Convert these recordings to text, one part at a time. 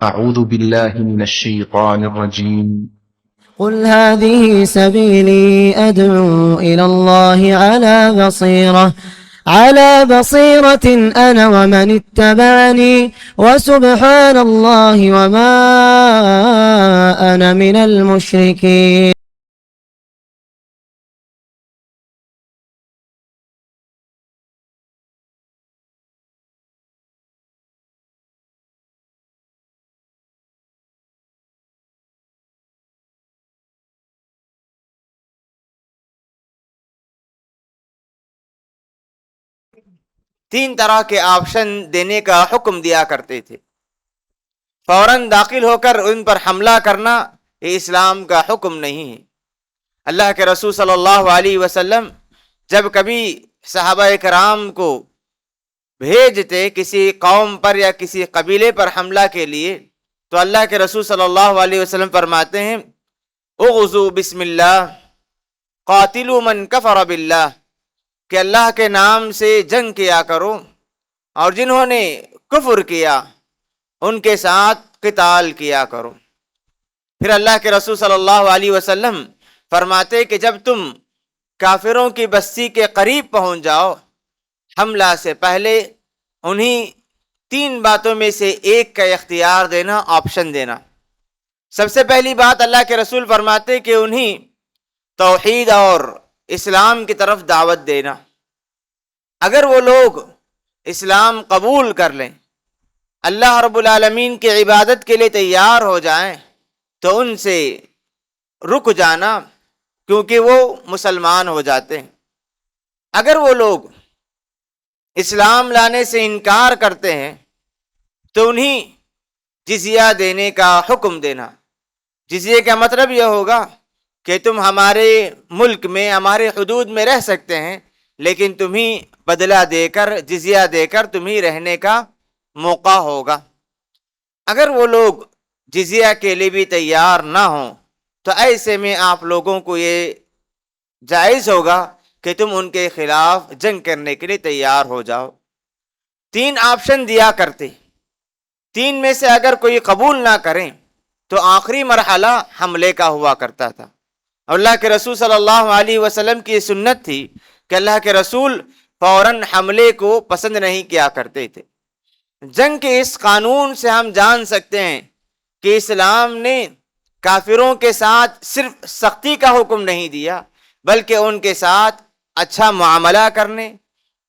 أعوذ بالله من الشيطان الرجيم. قل هذه سبيلي أدعو إلى الله على بصيرة أنا ومن اتبعني وسبحان الله وما أنا من المشركين. تین طرح کے آپشن دینے کا حکم دیا کرتے تھے. فوراً داخل ہو کر ان پر حملہ کرنا یہ اسلام کا حکم نہیں ہے. اللہ کے رسول صلی اللہ علیہ وسلم جب کبھی صحابہ کرام کو بھیجتے کسی قوم پر یا کسی قبیلے پر حملہ کے لیے تو اللہ کے رسول صلی اللہ علیہ وسلم فرماتے ہیں اغزو بسم اللہ قاتلوا من کفر باللہ، کہ اللہ کے نام سے جنگ کیا کرو اور جنہوں نے کفر کیا ان کے ساتھ قتال کیا کرو. پھر اللہ کے رسول صلی اللہ علیہ وسلم فرماتے کہ جب تم کافروں کی بستی کے قریب پہنچ جاؤ حملہ سے پہلے انہی تین باتوں میں سے ایک کا اختیار دینا، آپشن دینا. سب سے پہلی بات اللہ کے رسول فرماتے کہ انہی توحید اور اسلام کی طرف دعوت دینا. اگر وہ لوگ اسلام قبول کر لیں، اللہ رب العالمین کی عبادت کے لیے تیار ہو جائیں تو ان سے رک جانا، کیونکہ وہ مسلمان ہو جاتے ہیں. اگر وہ لوگ اسلام لانے سے انکار کرتے ہیں تو انہیں جزیہ دینے کا حکم دینا. جزیے کا مطلب یہ ہوگا کہ تم ہمارے ملک میں ہمارے حدود میں رہ سکتے ہیں لیکن تمہیں بدلہ دے کر جزیہ دے کر تمہیں رہنے کا موقع ہوگا. اگر وہ لوگ جزیہ کے لیے بھی تیار نہ ہوں تو ایسے میں آپ لوگوں کو یہ جائز ہوگا کہ تم ان کے خلاف جنگ کرنے کے لیے تیار ہو جاؤ. تین آپشن دیا کرتے، تین میں سے اگر کوئی قبول نہ کریں تو آخری مرحلہ حملے کا ہوا کرتا تھا. اللہ کے رسول صلی اللہ علیہ وسلم کی سنت تھی کہ اللہ کے رسول فوراً حملے کو پسند نہیں کیا کرتے تھے. جنگ کے اس قانون سے ہم جان سکتے ہیں کہ اسلام نے کافروں کے ساتھ صرف سختی کا حکم نہیں دیا بلکہ ان کے ساتھ اچھا معاملہ کرنے،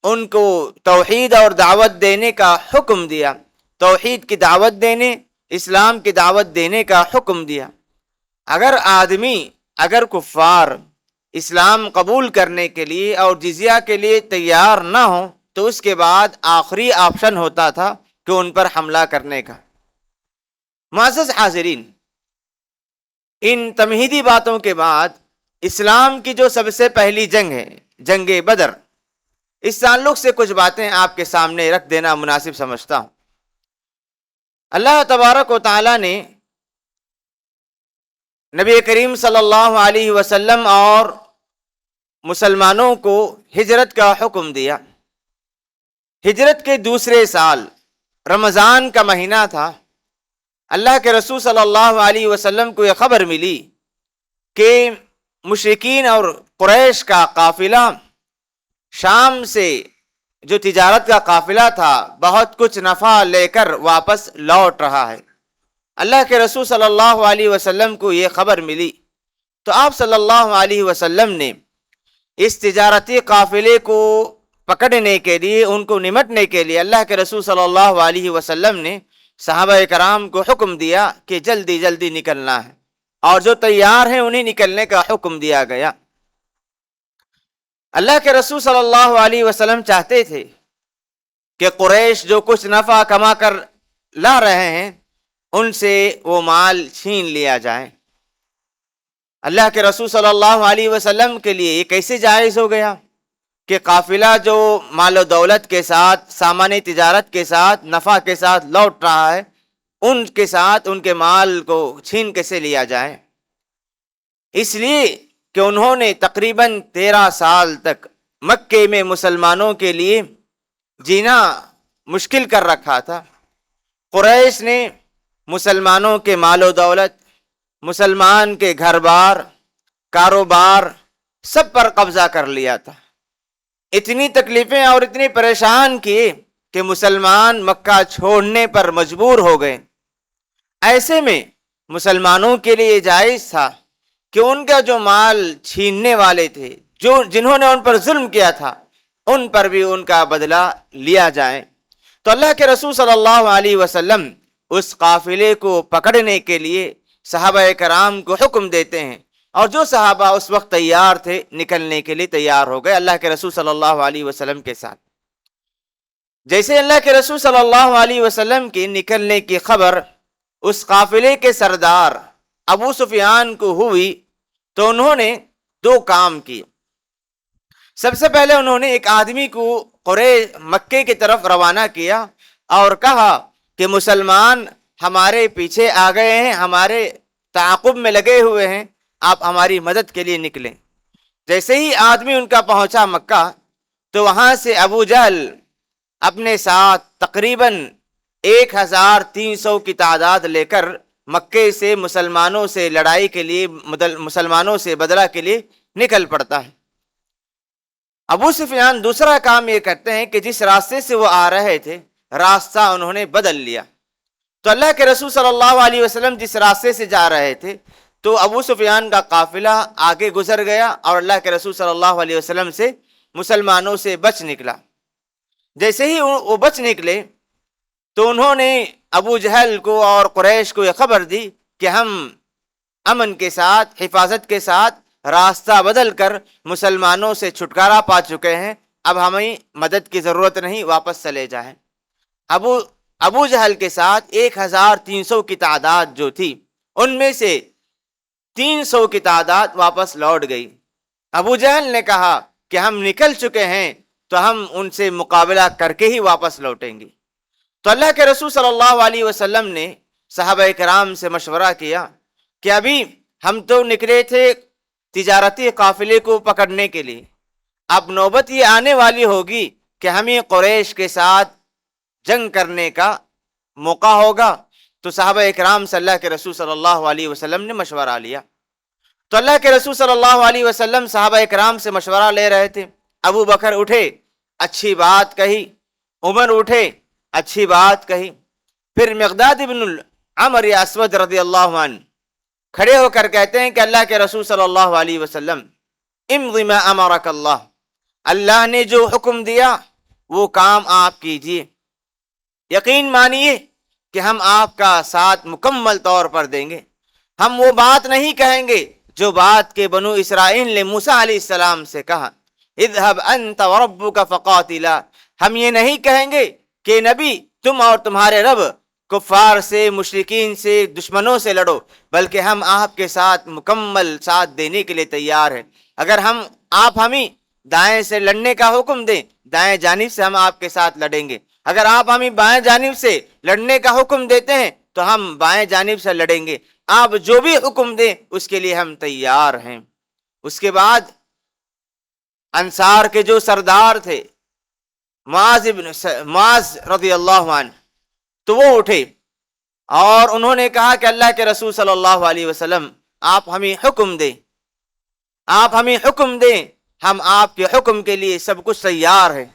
ان کو توحید اور دعوت دینے کا حکم دیا، توحید کی دعوت دینے، اسلام کی دعوت دینے کا حکم دیا. اگر کفار اسلام قبول کرنے کے لیے اور جزیہ کے لیے تیار نہ ہوں تو اس کے بعد آخری آپشن ہوتا تھا کہ ان پر حملہ کرنے کا. معزز حاضرین، ان تمہیدی باتوں کے بعد اسلام کی جو سب سے پہلی جنگ ہے جنگ بدر، اس تعلق سے کچھ باتیں آپ کے سامنے رکھ دینا مناسب سمجھتا ہوں. اللہ تبارک و تعالی نے نبی کریم صلی اللہ علیہ وسلم اور مسلمانوں کو ہجرت کا حکم دیا. ہجرت کے دوسرے سال رمضان کا مہینہ تھا. اللہ کے رسول صلی اللہ علیہ وسلم کو یہ خبر ملی کہ مشرکین اور قریش کا قافلہ شام سے جو تجارت کا قافلہ تھا بہت کچھ نفع لے کر واپس لوٹ رہا ہے. اللہ کے رسول صلی اللہ علیہ وسلم کو یہ خبر ملی تو آپ صلی اللہ علیہ وسلم نے اس تجارتی قافلے کو پکڑنے کے لیے، ان کو نمٹنے کے لیے اللہ کے رسول صلی اللہ علیہ وسلم نے صحابہ کرام کو حکم دیا کہ جلدی جلدی نکلنا ہے، اور جو تیار ہیں انہیں نکلنے کا حکم دیا گیا. اللہ کے رسول صلی اللہ علیہ وسلم چاہتے تھے کہ قریش جو کچھ نفع کما کر لا رہے ہیں ان سے وہ مال چھین لیا جائے. اللہ کے رسول صلی اللہ علیہ وسلم کے لیے یہ کیسے جائز ہو گیا کہ قافلہ جو مال و دولت کے ساتھ، سامان تجارت کے ساتھ، نفع کے ساتھ لوٹ رہا ہے، ان کے ساتھ ان کے مال کو چھین کیسے لیا جائے؟ اس لیے کہ انہوں نے تقریباً 13 سال تک مکے میں مسلمانوں کے لیے جینا مشکل کر رکھا تھا. قریش نے مسلمانوں کے مال و دولت، مسلمان کے گھر بار، کاروبار سب پر قبضہ کر لیا تھا۔ اتنی تکلیفیں اور اتنی پریشان کیے کہ مسلمان مکہ چھوڑنے پر مجبور ہو گئے۔ ایسے میں مسلمانوں کے لیے جائز تھا کہ ان کا جو مال چھیننے والے تھے، جنہوں نے ان پر ظلم کیا تھا، ان پر بھی ان کا بدلہ لیا جائے۔ تو اللہ کے رسول صلی اللہ علیہ وسلم اس قافلے کو پکڑنے کے لیے صحابہ کرام کو حکم دیتے ہیں، اور جو صحابہ اس وقت تیار تھے نکلنے کے لیے تیار ہو گئے اللہ کے رسول صلی اللہ علیہ وسلم کے ساتھ۔ جیسے اللہ کے رسول صلی اللہ علیہ وسلم کی نکلنے کی خبر اس قافلے کے سردار ابو سفیان کو ہوئی تو انہوں نے دو کام کیے۔ سب سے پہلے انہوں نے ایک آدمی کو مکے کی طرف روانہ کیا اور کہا کہ مسلمان ہمارے پیچھے آ گئے ہیں، ہمارے تعاقب میں لگے ہوئے ہیں، آپ ہماری مدد کے لیے نکلیں۔ جیسے ہی آدمی ان کا پہنچا مکہ تو وہاں سے ابو جہل اپنے ساتھ تقریباً 1300 کی تعداد لے کر مکے سے مسلمانوں سے لڑائی کے لیے، مسلمانوں سے بدلہ کے لیے نکل پڑتا ہے۔ ابو سفیان دوسرا کام یہ کرتے ہیں کہ جس راستے سے وہ آ رہے تھے راستہ انہوں نے بدل لیا۔ تو اللہ کے رسول صلی اللہ علیہ وسلم جس راستے سے جا رہے تھے تو ابو سفیان کا قافلہ آگے گزر گیا اور اللہ کے رسول صلی اللہ علیہ وسلم سے مسلمانوں سے بچ نکلا۔ جیسے ہی وہ بچ نکلے تو انہوں نے ابو جہل کو اور قریش کو یہ خبر دی کہ ہم امن کے ساتھ، حفاظت کے ساتھ راستہ بدل کر مسلمانوں سے چھٹکارا پا چکے ہیں، اب ہمیں مدد کی ضرورت نہیں، واپس چلے جائیں۔ ابو جہل کے ساتھ 1300 کی تعداد جو تھی ان میں سے 300 کی تعداد واپس لوٹ گئی۔ ابو جہل نے کہا کہ ہم نکل چکے ہیں تو ہم ان سے مقابلہ کر کے ہی واپس لوٹیں گے۔ تو اللہ کے رسول صلی اللہ علیہ وسلم نے صحابہ کرام سے مشورہ کیا کہ ابھی ہم تو نکلے تھے تجارتی قافلے کو پکڑنے کے لیے، اب نوبت یہ آنے والی ہوگی کہ ہمیں قریش کے ساتھ جنگ کرنے کا موقع ہوگا۔ تو صحابہ اکرام سے اللہ کے رسول صلی اللہ علیہ وسلم نے مشورہ لیا۔ تو اللہ کے رسول صلی اللہ علیہ وسلم صحابہ اکرام سے مشورہ لے رہے تھے۔ ابو بکر اٹھے، اچھی بات کہی، عمر اٹھے، اچھی بات کہی، پھر مقداد ابن عمر اسود رضی اللہ عنہ کھڑے ہو کر کہتے ہیں کہ اللہ کے رسول صلی اللہ علیہ وسلم امض ما امرک اللہ، اللہ نے جو حکم دیا وہ کام آپ کیجئے، یقین مانیے کہ ہم آپ کا ساتھ مکمل طور پر دیں گے۔ ہم وہ بات نہیں کہیں گے جو بات کے بنو اسرائیل نے موسیٰ علیہ السلام سے کہا، اذهب انت وربک فقاتلا، ہم یہ نہیں کہیں گے کہ نبی تم اور تمہارے رب کفار سے، مشرکین سے، دشمنوں سے لڑو، بلکہ ہم آپ کے ساتھ مکمل ساتھ دینے کے لیے تیار ہیں۔ اگر آپ ہمیں دائیں سے لڑنے کا حکم دیں، دائیں جانب سے ہم آپ کے ساتھ لڑیں گے، اگر آپ ہمیں بائیں جانب سے لڑنے کا حکم دیتے ہیں تو ہم بائیں جانب سے لڑیں گے، آپ جو بھی حکم دیں اس کے لیے ہم تیار ہیں۔ اس کے بعد انصار کے جو سردار تھے معاذ رضی اللہ عنہ، تو وہ اٹھے اور انہوں نے کہا کہ اللہ کے رسول صلی اللہ علیہ وسلم آپ ہمیں حکم دیں، آپ ہمیں حکم دیں، ہم آپ کے حکم کے لیے سب کچھ تیار ہیں،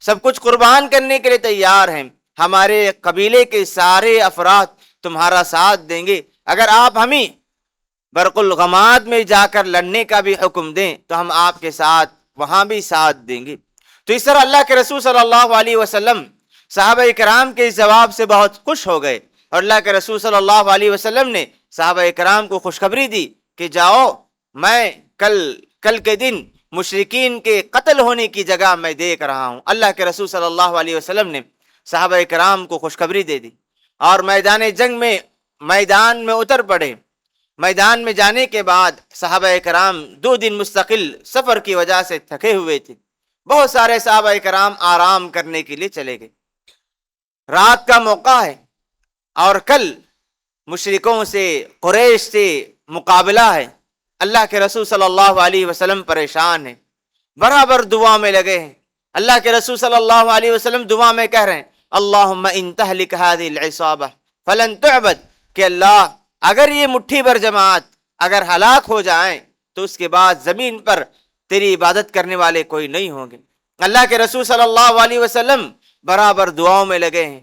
سب کچھ قربان کرنے کے لیے تیار ہیں، ہمارے قبیلے کے سارے افراد تمہارا ساتھ دیں گے، اگر آپ ہمیں برق الغماد میں جا کر لڑنے کا بھی حکم دیں تو ہم آپ کے ساتھ وہاں بھی ساتھ دیں گے۔ تو اس طرح اللہ کے رسول صلی اللہ علیہ وسلم صحابہ کرام کے اس جواب سے بہت خوش ہو گئے، اور اللہ کے رسول صلی اللہ علیہ وسلم نے صحابہ کرام کو خوشخبری دی کہ جاؤ، میں کل کے دن مشرکین کے قتل ہونے کی جگہ میں دیکھ رہا ہوں۔ اللہ کے رسول صلی اللہ علیہ وسلم نے صحابہ کرام کو خوشخبری دے دی اور میدان جنگ میں میدان میں اتر پڑے۔ میدان میں جانے کے بعد صحابہ کرام 2 دن مستقل سفر کی وجہ سے تھکے ہوئے تھے، بہت سارے صحابہ کرام آرام کرنے کے لیے چلے گئے۔ رات کا موقع ہے اور کل مشرکوں سے، قریش سے مقابلہ ہے۔ اللہ کے رسول صلی اللہ علیہ وسلم پریشان ہیں، برابر دعا میں لگے ہیں۔ اللہ کے رسول صلی اللہ علیہ وسلم دعا میں کہہ رہے ہیں اللہم ان تہلک هذه العصابہ، فلن تعبد کہ اللہ اگر یہ مٹھی بھر جماعت اگر ہلاک ہو جائیں تو اس کے بعد زمین پر تیری عبادت کرنے والے کوئی نہیں ہوں گے۔ اللہ کے رسول صلی اللہ علیہ وسلم برابر دعاؤں میں لگے ہیں۔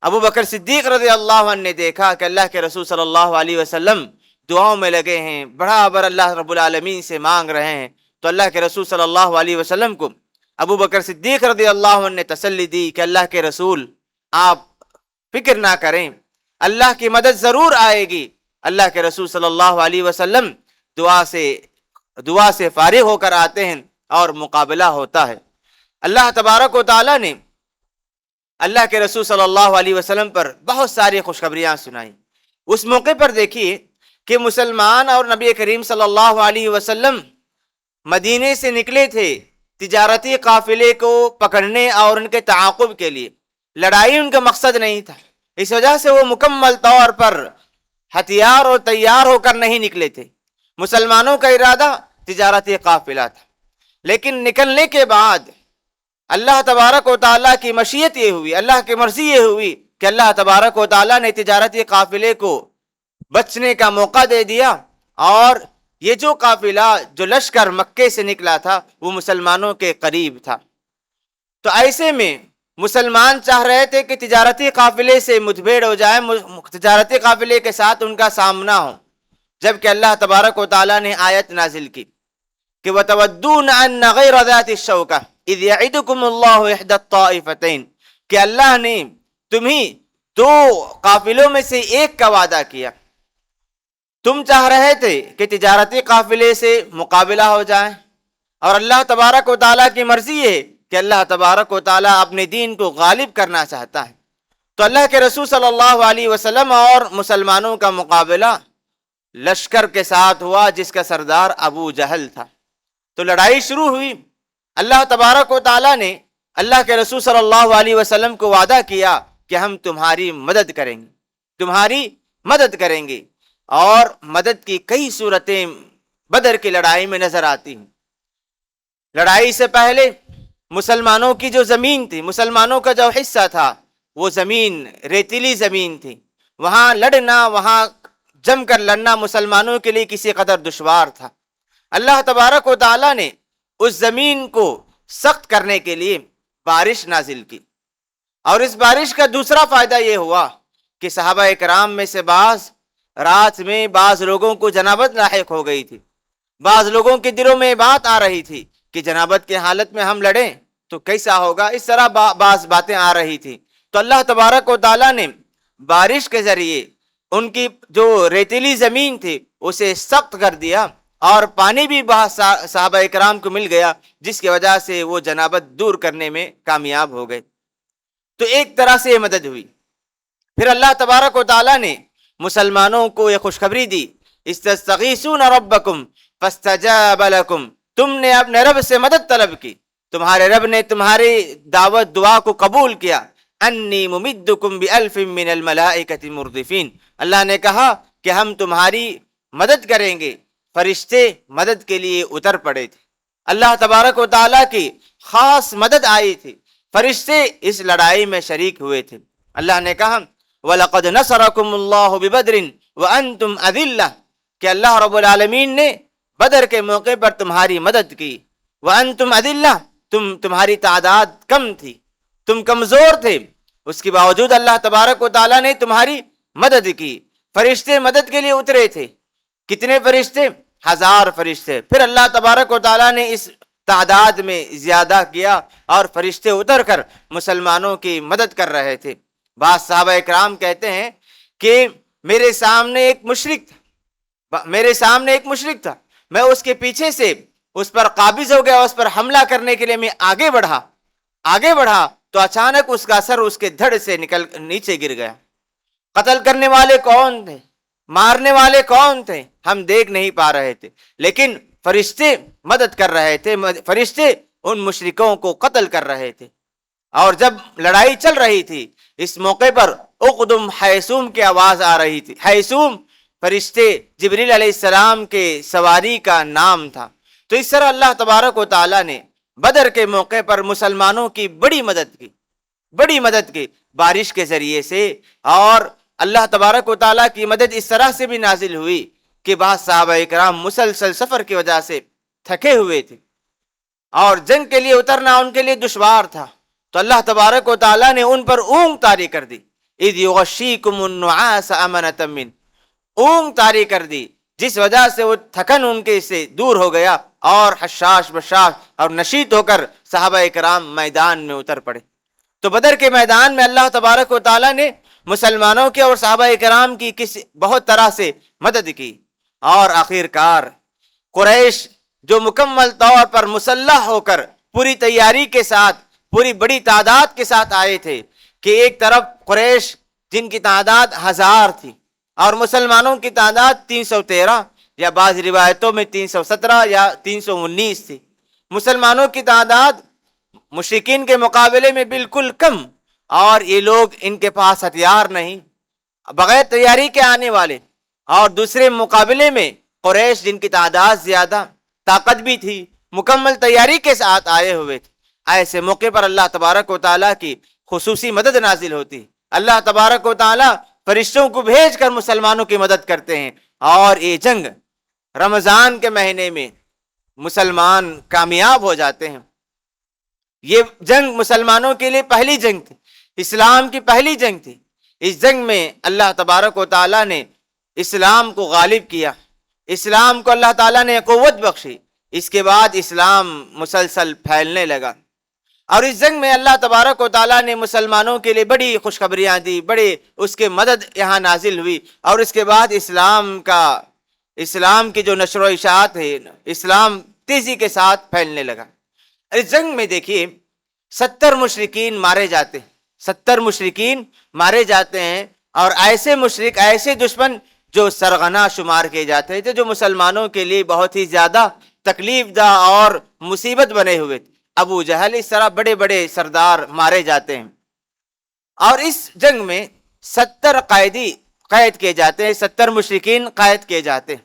ابو بکر صدیق رضی اللہ عنہ نے دیکھا کہ اللہ کے رسول صلی اللہ علیہ وسلم دعاؤں میں لگے ہیں، برابر اللہ رب العالمین سے مانگ رہے ہیں، تو اللہ کے رسول صلی اللہ علیہ وسلم کو ابو بکر صدیق رضی اللہ عنہ نے تسلی دی کہ اللہ کے رسول آپ فکر نہ کریں، اللہ کی مدد ضرور آئے گی۔ اللہ کے رسول صلی اللہ علیہ وسلم دعا سے فارغ ہو کر آتے ہیں اور مقابلہ ہوتا ہے۔ اللہ تبارک و تعالیٰ نے اللہ کے رسول صلی اللہ علیہ وسلم پر بہت ساری خوشخبریاں سنائیں۔ اس موقع پر دیکھیے کہ مسلمان اور نبی کریم صلی اللہ علیہ وسلم مدینے سے نکلے تھے تجارتی قافلے کو پکڑنے اور ان کے تعاقب کے لیے، لڑائی ان کا مقصد نہیں تھا، اس وجہ سے وہ مکمل طور پر ہتھیار اور تیار ہو کر نہیں نکلے تھے۔ مسلمانوں کا ارادہ تجارتی قافلہ تھا، لیکن نکلنے کے بعد اللہ تبارک و تعالیٰ کی مشیت یہ ہوئی، اللہ کی مرضی یہ ہوئی کہ اللہ تبارک و تعالیٰ نے تجارتی قافلے کو بچنے کا موقع دے دیا، اور یہ جو قافلہ جو لشکر مکے سے نکلا تھا وہ مسلمانوں کے قریب تھا۔ تو ایسے میں مسلمان چاہ رہے تھے کہ تجارتی قافلے سے مٹبھیڑ ہو جائے، تجارتی قافلے کے ساتھ ان کا سامنا ہو، جبکہ اللہ تبارک و تعالیٰ نے آیت نازل کی کہ وَتَوَدُّونَ أَنَّ غَيْرَ ذَاتِ الشَّوْكَةِ اِذْ يَعِدُكُمُ اللَّهُ إِحْدَى الطَّائِفَتَيْنِ کہ اللہ نے تمہیں دو قافلوں میں سے ایک کا وعدہ کیا، تم چاہ رہے تھے کہ تجارتی قافلے سے مقابلہ ہو جائے، اور اللہ تبارک و تعالیٰ کی مرضی ہے کہ اللہ تبارک و تعالیٰ اپنے دین کو غالب کرنا چاہتا ہے۔ تو اللہ کے رسول صلی اللہ علیہ وسلم اور مسلمانوں کا مقابلہ لشکر کے ساتھ ہوا جس کا سردار ابو جہل تھا۔ تو لڑائی شروع ہوئی۔ اللہ تبارک و تعالیٰ نے اللہ کے رسول صلی اللہ علیہ وسلم کو وعدہ کیا کہ ہم تمہاری مدد کریں گے، تمہاری مدد کریں گے، اور مدد کی کئی صورتیں بدر کی لڑائی میں نظر آتی ہیں۔ لڑائی سے پہلے مسلمانوں کی جو زمین تھی، مسلمانوں کا جو حصہ تھا، وہ زمین ریتیلی زمین تھی، وہاں لڑنا، وہاں جم کر لڑنا مسلمانوں کے لیے کسی قدر دشوار تھا۔ اللہ تبارک و تعالیٰ نے اس زمین کو سخت کرنے کے لیے بارش نازل کی، اور اس بارش کا دوسرا فائدہ یہ ہوا کہ صحابہ اکرام میں سے بعض رات میں بعض لوگوں کو جنابت لاحق ہو گئی تھی، بعض لوگوں کے دلوں میں بات آ رہی تھی کہ جنابت کی حالت میں ہم لڑیں تو کیسا ہوگا، اس طرح بعض باتیں آ رہی تھی۔ تو اللہ تبارک و تعالیٰ نے بارش کے ذریعے ان کی جو ریتیلی زمین تھی اسے سخت کر دیا، اور پانی بھی بہت صحابہ اکرام کو مل گیا، جس کی وجہ سے وہ جنابت دور کرنے میں کامیاب ہو گئے۔ تو ایک طرح سے یہ مدد ہوئی۔ پھر اللہ تبارک و تعالیٰ نے مسلمانوں کو یہ خوشخبری دی، استستغیثون ربکم فاستجاب لکم، تم نے اپنے رب سے مدد طلب کی، تمہارے رب نے تمہاری دعوت دعا کو قبول کیا، انی ممدکم بألف من الملائکۃ مردفین، اللہ نے کہا کہ ہم تمہاری مدد کریں گے۔ فرشتے مدد کے لیے اتر پڑے تھے، اللہ تبارک و تعالیٰ کی خاص مدد آئی تھی، فرشتے اس لڑائی میں شریک ہوئے تھے۔ اللہ نے کہا وَلَقَدْ نَصَرَكُمُ اللَّهُ بِبَدْرٍ وَأَنْتُمْ أَذِلَّةٌ کہ اللہ رب العالمین نے بدر کے موقع پر تمہاری مدد کی، وَأَنْتُمْ أَذِلَّةٌ تمہاری تعداد کم تھی، تم کمزور تھے، اس کے باوجود اللہ تبارک و تعالیٰ نے تمہاری مدد کی۔ فرشتے مدد کے لیے اترے تھے، کتنے فرشتے؟ 1000 فرشتے۔ پھر اللہ تبارک و تعالیٰ نے اس تعداد میں زیادہ کیا، اور فرشتے اتر کر مسلمانوں کی مدد کر رہے تھے۔ بعض صحابہ اکرام کہتے ہیں کہ میرے سامنے ایک مشرک تھا، میں اس کے پیچھے سے اس پر قابض ہو گیا، اس پر حملہ کرنے کے لیے میں آگے بڑھا تو اچانک اس کا سر اس کے دھڑ سے نکل نیچے گر گیا۔ قتل کرنے والے کون تھے، مارنے والے کون تھے، ہم دیکھ نہیں پا رہے تھے، لیکن فرشتے مدد کر رہے تھے، فرشتے ان مشرکوں کو قتل کر رہے تھے۔ اور جب لڑائی چل رہی تھی اس موقع پر اقدم حیثوم کی آواز آ رہی تھی۔ حیثوم فرشتے جبریل علیہ السلام کے سواری کا نام تھا۔ تو اس طرح اللہ تبارک و تعالیٰ نے بدر کے موقع پر مسلمانوں کی بڑی مدد کی بارش کے ذریعے سے، اور اللہ تبارک و تعالیٰ کی مدد اس طرح سے بھی نازل ہوئی کہ بعض صحابہ کرام مسلسل سفر کی وجہ سے تھکے ہوئے تھے اور جنگ کے لیے اترنا ان کے لیے دشوار تھا، تو اللہ تبارک و تعالیٰ نے ان پر اونگ طاری کر دی، اذ یغشیکم النعاس امنۃ من، اونگ طاری کر دی، جس وجہ سے وہ تھکن ان کے سے دور ہو گیا اور حشاش بشاش اور نشیط ہو کر صحابہ کرام میدان میں اتر پڑے۔ تو بدر کے میدان میں اللہ تبارک و تعالیٰ نے مسلمانوں کے اور صحابہ کرام کی بہت طرح سے مدد کی، اور آخر کار قریش جو مکمل طور پر مسلح ہو کر پوری تیاری کے ساتھ پوری بڑی تعداد کے ساتھ آئے تھے کہ ایک طرف قریش جن کی تعداد 1000 تھی اور مسلمانوں کی تعداد 313 یا بعض روایتوں میں 317 یا 319 تھی، مسلمانوں کی تعداد مشرکین کے مقابلے میں بالکل کم، اور یہ لوگ ان کے پاس ہتھیار نہیں، بغیر تیاری کے آنے والے، اور دوسرے مقابلے میں قریش جن کی تعداد زیادہ، طاقت بھی تھی، مکمل تیاری کے ساتھ آئے ہوئے تھے۔ ایسے موقع پر اللہ تبارک و تعالیٰ کی خصوصی مدد نازل ہوتی، اللہ تبارک و تعالیٰ فرشتوں کو بھیج کر مسلمانوں کی مدد کرتے ہیں، اور یہ جنگ رمضان کے مہینے میں مسلمان کامیاب ہو جاتے ہیں۔ یہ جنگ مسلمانوں کے لیے پہلی جنگ تھی، اسلام کی پہلی جنگ تھی۔ اس جنگ میں اللہ تبارک و تعالیٰ نے اسلام کو غالب کیا، اسلام کو اللہ تعالیٰ نے قوت بخشی، اس کے بعد اسلام مسلسل پھیلنے لگا، اور اس جنگ میں اللہ تبارک و تعالیٰ نے مسلمانوں کے لیے بڑی خوشخبریاں دی، بڑے اس کے مدد یہاں نازل ہوئی، اور اس کے بعد اسلام کی جو نشر و اشاعت ہے، اسلام تیزی کے ساتھ پھیلنے لگا۔ اس جنگ میں دیکھیے 70 مشرکین مارے جاتے ہیں، 70 مشرکین مارے جاتے ہیں، اور ایسے مشرک، ایسے دشمن جو سرغنہ شمار کیے جاتے تھے، جو مسلمانوں کے لیے بہت ہی زیادہ تکلیف دہ اور مصیبت بنے ہوئے تھے۔ ابو جہل، اس طرح بڑے بڑے سردار مارے جاتے ہیں، اور اس جنگ میں 70 قیدی قید کیے جاتے ہیں، 70 مشرکین قید کیے جاتے ہیں۔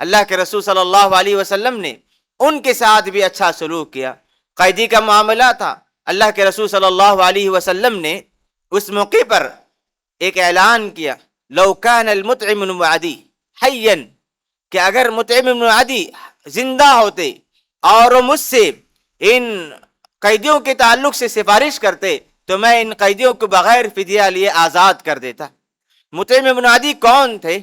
اللہ کے رسول صلی اللہ علیہ وسلم نے ان کے ساتھ بھی اچھا سلوک کیا۔ قیدی کا معاملہ تھا، اللہ کے رسول صلی اللہ علیہ وسلم نے اس موقع پر ایک اعلان کیا، لو کان المطعم بن عدی حیا، کہ اگر مطعم بن عدی زندہ ہوتے اور وہ مجھ سے ان قیدیوں کے تعلق سے سفارش کرتے تو میں ان قیدیوں کو بغیر فدیہ لیے آزاد کر دیتا۔ مطعم بن عدی کون تھے؟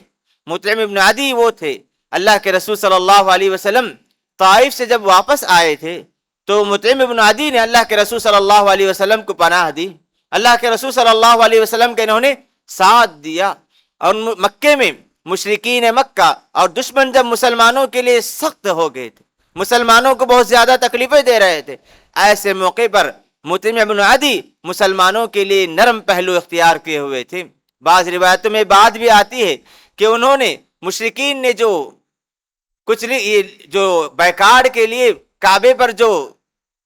مطعم بن عدی وہ تھے، اللہ کے رسول صلی اللہ علیہ وسلم طائف سے جب واپس آئے تھے تو مطعم بن عدی نے اللہ کے رسول صلی اللہ علیہ وسلم کو پناہ دی، اللہ کے رسول صلی اللہ علیہ وسلم کا انہوں نے ساتھ دیا، اور مکے میں مشرکین مکہ اور دشمن جب مسلمانوں کے لیے سخت ہو گئے تھے، مسلمانوں کو بہت زیادہ تکلیفیں دے رہے تھے، ایسے موقع پر مطعم بن عدی مسلمانوں کے لیے نرم پہلو اختیار کیے ہوئے تھے۔ بعض روایتوں میں بات بھی آتی ہے کہ انہوں نے مشرکین نے جو بیکار کے لیے کعبے پر جو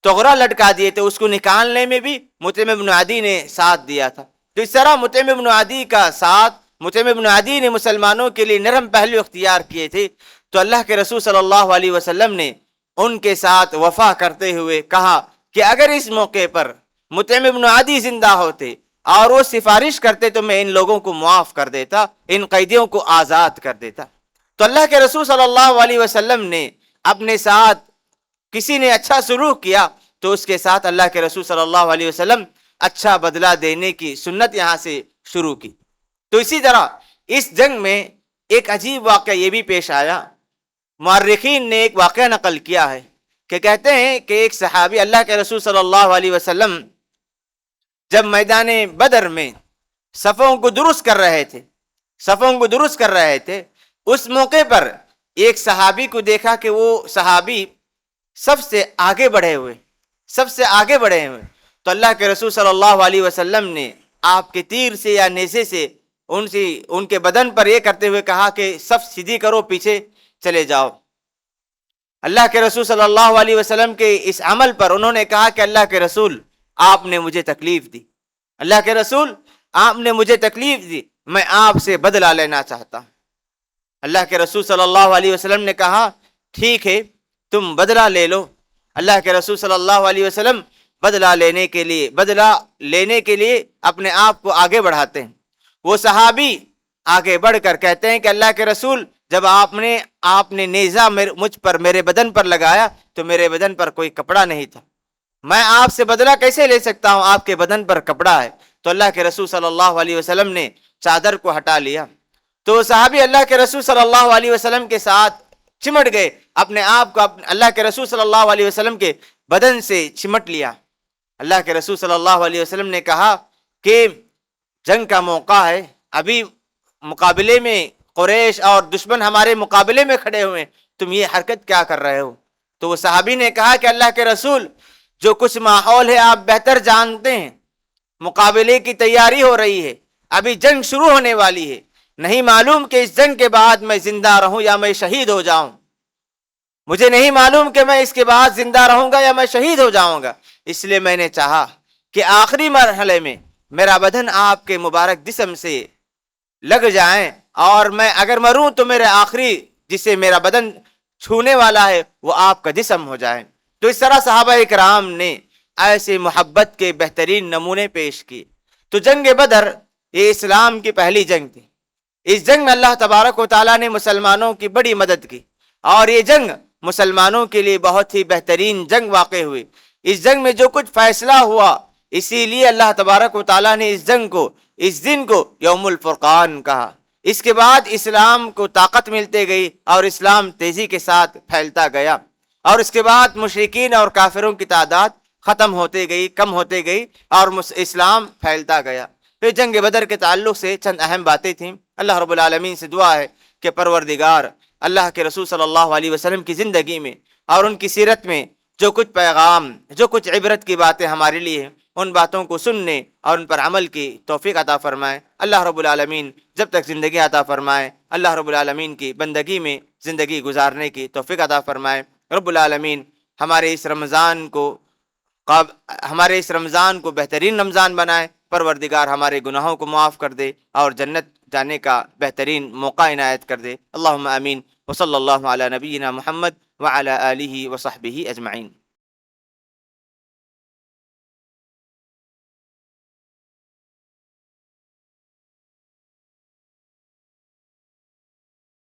تغرا لٹکا دیے تھے، اس کو نکالنے میں بھی مطعم بن عدی نے ساتھ دیا تھا۔ تو اس طرح مطعم بن عدی کا ساتھ، مطعم بن عدی نے مسلمانوں کے لیے نرم پہلو اختیار کیے تھے، تو اللہ کے رسول صلی اللہ علیہ وسلم نے ان کے ساتھ وفا کرتے ہوئے کہا کہ اگر اس موقع پر مطعم بن عدی زندہ ہوتے اور وہ سفارش کرتے تو میں ان لوگوں کو معاف کر دیتا، ان قیدیوں کو آزاد کر دیتا۔ تو اللہ کے رسول صلی اللہ علیہ وسلم نے اپنے ساتھ کسی نے اچھا سلوک کیا تو اس کے ساتھ اللہ کے رسول صلی اللہ علیہ وسلم اچھا بدلہ دینے کی سنت یہاں سے شروع کی۔ تو اسی طرح اس جنگ میں ایک عجیب واقعہ یہ بھی پیش آیا، مورخین نے ایک واقعہ نقل کیا ہے کہ کہتے ہیں کہ ایک صحابی اللہ کے رسول صلی اللہ علیہ وسلم جب میدان بدر میں صفوں کو درست کر رہے تھے، اس موقع پر ایک صحابی کو دیکھا کہ وہ صحابی سب سے آگے بڑھے ہوئے، تو اللہ کے رسول صلی اللہ علیہ وسلم نے آپ کے تیر سے یا نیزے سے ان کے بدن پر یہ کرتے ہوئے کہا کہ صف سیدھی کرو، پیچھے چلے جاؤ۔ اللہ کے رسول صلی اللہ علیہ وسلم کے اس عمل پر انہوں نے کہا کہ اللہ کے رسول آپ نے مجھے تکلیف دی، اللہ کے رسول آپ نے مجھے تکلیف دی، میں آپ سے بدلہ لینا چاہتا ہوں۔ اللہ کے رسول صلی اللہ علیہ وسلم نے کہا ٹھیک ہے، تم بدلہ لے لو۔ اللہ کے رسول صلی اللہ علیہ وسلم بدلہ لینے کے لیے اپنے آپ کو آگے بڑھاتے ہیں۔ وہ صحابی آگے بڑھ کر کہتے ہیں کہ اللہ کے رسول، جب آپ نے نیزہ مجھ پر، میرے بدن پر لگایا تو میرے بدن پر کوئی کپڑا نہیں تھا، میں آپ سے بدلہ کیسے لے سکتا ہوں، آپ کے بدن پر کپڑا ہے۔ تو اللہ کے رسول صلی اللہ علیہ وسلم نے چادر کو ہٹا لیا، تو صحابی اللہ کے رسول صلی اللہ علیہ وسلم کے ساتھ چمٹ گئے، اپنے آپ کو اللہ کے رسول صلی اللہ علیہ وسلم کے بدن سے چمٹ لیا۔ اللہ کے رسول صلی اللہ علیہ وسلم نے کہا کہ جنگ کا موقع ہے، ابھی مقابلے میں قریش اور دشمن ہمارے مقابلے میں کھڑے ہوئے، تم یہ حرکت کیا کر رہے ہو؟ تو وہ صحابی نے کہا کہ اللہ کے رسول، جو کچھ ماحول ہے آپ بہتر جانتے ہیں، مقابلے کی تیاری ہو رہی ہے، ابھی جنگ شروع ہونے والی ہے، نہیں معلوم کہ اس جنگ کے بعد میں زندہ رہوں یا میں شہید ہو جاؤں، مجھے نہیں معلوم کہ میں اس کے بعد زندہ رہوں گا یا میں شہید ہو جاؤں گا، اس لیے میں نے چاہا کہ آخری مرحلے میں میرا بدن آپ کے مبارک جسم سے لگ جائیں، اور میں اگر مروں تو میرے آخری جسے میرا بدن چھونے والا ہے وہ آپ کا جسم ہو جائے۔ تو اس طرح صحابہ اکرام نے ایسے محبت کے بہترین نمونے پیش کیے۔ تو جنگ بدر یہ اسلام کی پہلی جنگ تھی، اس جنگ میں اللہ تبارک و تعالیٰ نے مسلمانوں کی بڑی مدد کی، اور یہ جنگ مسلمانوں کے لیے بہت ہی بہترین جنگ واقع ہوئی۔ اس جنگ میں جو کچھ فیصلہ ہوا، اسی لیے اللہ تبارک و تعالیٰ نے اس جنگ کو، اس دن کو یوم الفرقان کہا۔ اس کے بعد اسلام کو طاقت ملتے گئی اور اسلام تیزی کے ساتھ پھیلتا گیا، اور اس کے بعد مشرکین اور کافروں کی تعداد ختم ہوتے گئی، کم ہوتے گئی، اور اسلام پھیلتا گیا۔ پھر جنگ بدر کے تعلق سے چند اہم باتیں تھیں۔ اللہ رب العالمین سے دعا ہے کہ پروردگار اللہ کے رسول صلی اللہ علیہ وسلم کی زندگی میں اور ان کی سیرت میں جو کچھ پیغام، جو کچھ عبرت کی باتیں ہمارے لیے ہیں، ان باتوں کو سننے اور ان پر عمل کی توفیق عطا فرمائے۔ اللہ رب العالمین جب تک زندگی عطا فرمائے، اللہ رب العالمین کی بندگی میں زندگی گزارنے کی توفیق عطا فرمائے۔ رب العالمین ہمارے اس رمضان کو بہترین رمضان بنائے، پروردگار ہمارے گناہوں کو معاف کر دے اور جنت جانے کا بہترین موقع عنایت کر دے۔ اللہم آمین، وصلی اللہ علی نبینا محمد وعلی آلہ وصحبہ اجمعین۔